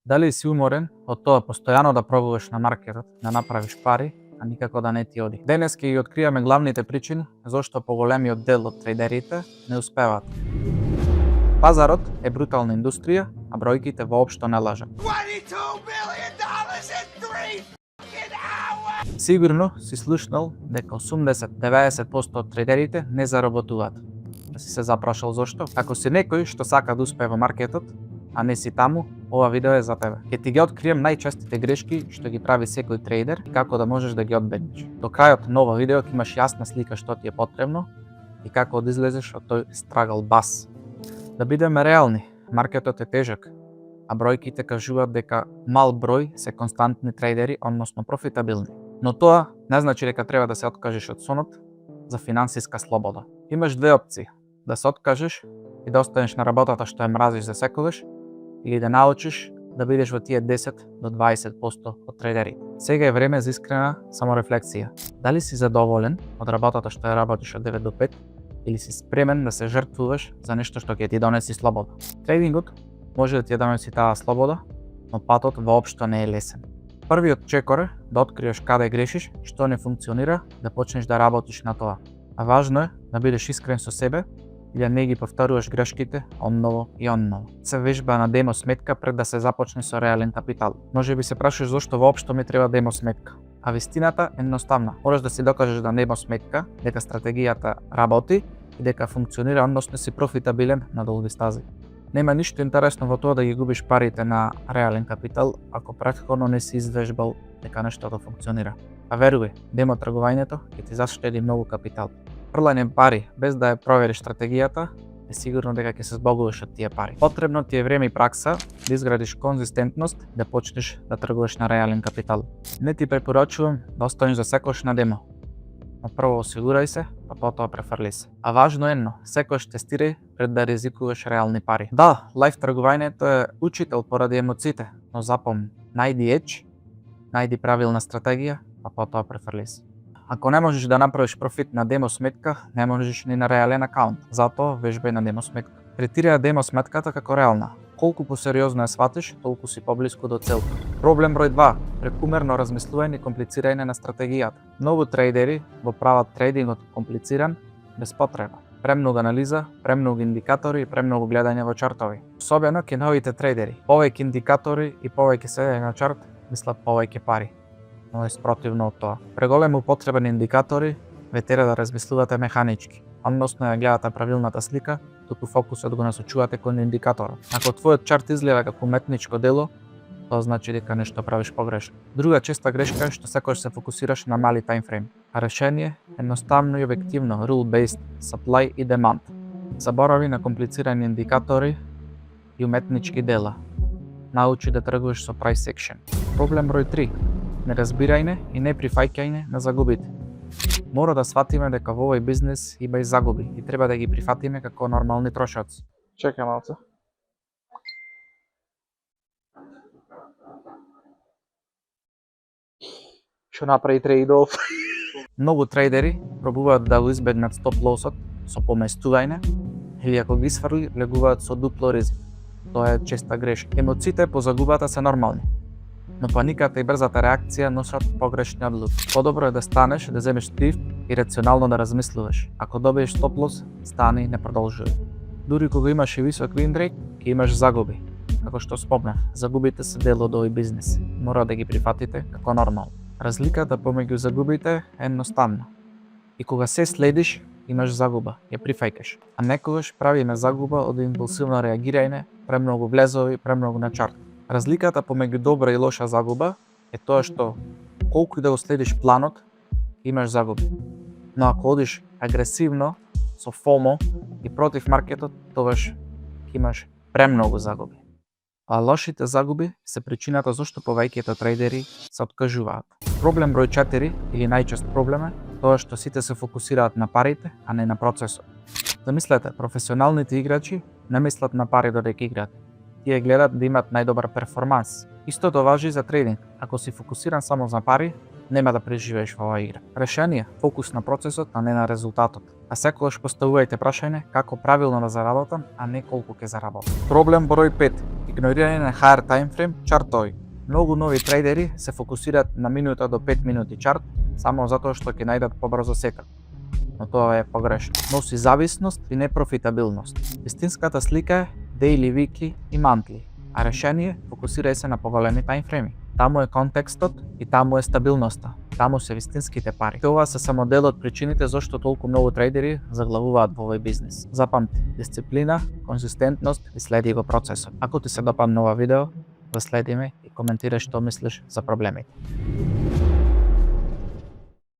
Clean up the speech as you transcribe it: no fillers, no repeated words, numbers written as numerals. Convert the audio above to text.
Дали си уморен од тоа постојано да пробуваш на маркетот, да направиш пари, а никако да не ти оди? Денес ќе ги откриеме главните причини зошто поголемиот дел од трейдерите не успеваат. Пазарот е брутална индустрија, а бројките воопшто не лажат. Сигурно си слушнал дека 80-90% од трейдерите не заработуваат. Да си се запрашал зошто? Ако си некој што сака да успее во маркетот, а не си таму, ова видео е за тебе. Ќе ти ги открием најчестите грешки што ги прави секој трейдер и како да можеш да ги одбегнеш. До крајот на ова видео ќе имаш јасна слика што ти е потребно и како да излезеш од тој struggle bus. Да бидеме реални, маркетот е тежок, а бројките кажуваат дека мал број се константни трейдери, односно профитабилни. Но тоа не значи дека треба да се откажеш од сонот за финансиска слобода. Имаш две опции: да се откажеш и да останеш на работата што ја мразиш за секогаш, или да научиш да бидеш во тие 10 до 20% од трейдерите. Сега е време за искрена саморефлексија. Дали си задоволен од работата што ја работиш од 9 до 5 или си спремен да се жртвуваш за нешто што ќе ти донеси слобода? Трейдингот може да ти ја донеси таа слобода, но патот воопшто не е лесен. Првиот чекор е да откриеш каде грешиш, што не функционира, да почнеш да работиш на тоа. А важно е да бидеш искрен со себе и да не ги повторуваш грешките онново и онново. Се вежба на демо сметка пред да се започне со реален капитал. Може би се прашаш зошто воопшто ми треба демо сметка. А вистината е едноставна. Можеш да си докажеш да демо сметка, дека стратегијата работи и дека функционира, односно си профитабилен на долги стази. Нема ништо интересно во тоа да ги губиш парите на реален капитал ако претходно не си извежбал дека нештото функционира. А верувај, демо тргувањето ќе ти заштеди многу капитал. Фрлање пари без да ја провериш стратегијата е сигурно дека ќе се збогуваш од тие пари. Потребно ти е време и пракса да изградиш конзистентност, да почнеш да тргуваш на реален капитал. Не ти препорачувам да останеш за секојаш на демо. Но прво осигурај се, па потоа префрли се. А важно е едно, секојаш тестирај пред да ризикуваш реални пари. Да, лајф тргувањето е учител поради емоциите, но запомни, најди едж, најди правилна стратегија, па потоа префрли се. Ако не можеш да направиш профит на демо сметка, не можеш ни на реален акаунт. Затоа вежбај на демо сметка. Третирај демо сметката како реална. Колку посериозно ја сватиш, толку си поблиску до целта. Проблем број 2. Прекумерно размислување и комплицирање на стратегијата. Многу трейдери го прават трейдингот комплициран без потреба. Премногу анализа, премногу индикатори и премногу гледање во чартови. Особено кај новите трейдери. Повеќе индикатори и повеќе седење на чарт мислат повеќе пари. Но е спротивно од тоа. Преголема употреба на индикатори ве тера да размислувате механички, односно ја гледате правилната слика, туку фокусот го насочувате кон индикаторот. Ако твојот чарт изгледа како уметничко дело, тоа значи дека нешто правиш погрешно. Друга честа грешка е што секогаш се фокусираш на мали таймфрейм. А решение е едноставно и објективно, rule-based, supply и demand. Заборави на комплицирани индикатори и уметнички дела. Научи да тргуваш со price action. Проблем број 3. Неразбирање и не прифаќање на загубите. Мора да сватиме дека во овој бизнес има и загуби и треба да ги прифатиме како нормални трошоци. Чекај малце. Што направи трейдов? Многу трейдери пробуваат да го избегнат стоп лосот со поместување или ако ги сврли, легуваат со дупло ризик. Тоа е честа грешка. Емоциите по загубата се нормални, но паниката и брзата реакција носат погрешни одлуки. Подобро е да станеш, да земеш тив и рационално да размислуваш. Ако добиеш стоп лос, стани и не продолжувај. Дури кога имаш и висок win rate, ќе имаш загуби. Како што спомнав, загубите се дел од овој бизнес. Мора да ги прифатите како нормално. Разликата помеѓу загубите е едноставна. И кога се следиш, имаш загуба, ја прифаќаш. А некогаш правиме загуба од импулсивно реагирање, премногу влезови, премногу на чарт. Разликата помеѓу добра и лоша загуба е тоа што колку и да го следиш планот, имаш загуби. Но ако одиш агресивно, со FOMO и против маркетот, тогаш имаш премногу загуби. А лошите загуби се причината зашто повеќето трейдери се откажуваат. Проблем број 4 или најчест проблем е тоа што сите се фокусираат на парите, а не на процесот. Замислете, професионалните играчи не мислат на пари додека играат. Тие гледат да имат најдобар перформанс. Истото важи за трейдинг. Ако си фокусиран само за пари, нема да преживееш во оваа игра. Решение, фокус на процесот, а не на резултатот. А секогаш поставувајте прашање како правилно да заработам, а не колку ќе заработам. Проблем број 5. И Игнорирање на higher time frame чартови. Многу нови трейдери се фокусираат на минута до 5 минути чарт само затоа што ќе најдат побрзо секак. Но тоа е погрешно. Носи зависност и непрофитабилност. Вистинската слика е daily, weekly и monthly, а решение фокусирај се на поголеми таймфреми. Таму е контекстот и таму е стабилноста. Таму се вистинските пари. Тоа се само дел од причините зашто толку многу трейдери заглавуваат во овој бизнес. Запамти, дисциплина, конзистентност и следи го процесот. Ако ти се допадна ова видео, следи ме и коментирай што мислиш за проблемите.